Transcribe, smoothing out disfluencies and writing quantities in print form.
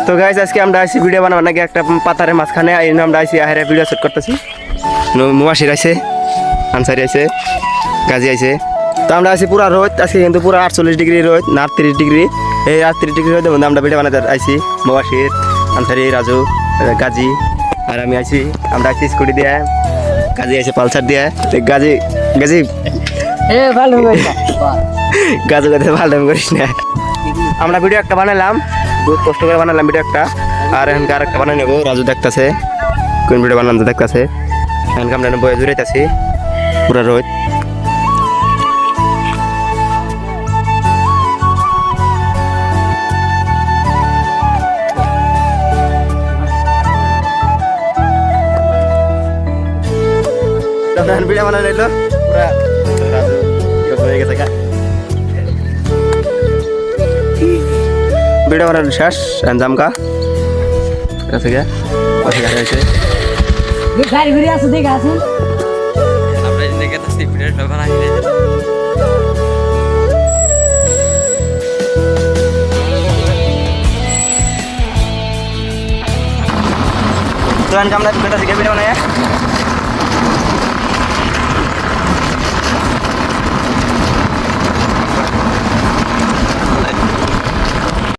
তো গাইস আজকে আমরা আইছি ভিডিও বানাবো নাকি একটা পাতারের মাঝখানে এই আমরা আইছি আহেরে ভিডিও শুট করতেছি। মুবাশির আইছে, আনসারি আইছে, গাজী আইছে। তো আমরা আছি পুরা রোদ, আজকে কিন্তু পুরা 48 ডিগ্রি রোদ না 38 ডিগ্রি। এই 38 ডিগ্রি রোদের মধ্যে আমরা ভিডিও বানাতে আইছি। মুবাশির, আনসারি, রাজু, গাজী আর আমি আইছি। আমরা আইছি স্কুটি দিয়ে, গাজী আইছে পালসার দিয়ে। গাজী গাজী ভালো গাজু গাজু ভালো করিস না। আমরা ভিডিও একটা বানালাম, বহুত কষ্ট করে বানালাম ভিডিও একটা। আর এখানকার আরেকটা বানাই নেবো, রাজু দেখতেছে কোন ভিডিও বানানো দেখতেছে। এখানকার আমরা বয়ে জুড়াইতেছি পুরা রোদ। ভিডিও বানানো এলো পুরা রাজু হয়ে গেছে গা। ভিডিও বানানো শেষ, জাম কা আছে গা আছে গা আছে। গাড়ি ঘুরে আসো দেখে আসুন। আমরা দেখে তো ভিডিও লোক আসলে তো আমরা ভিডিও বানাই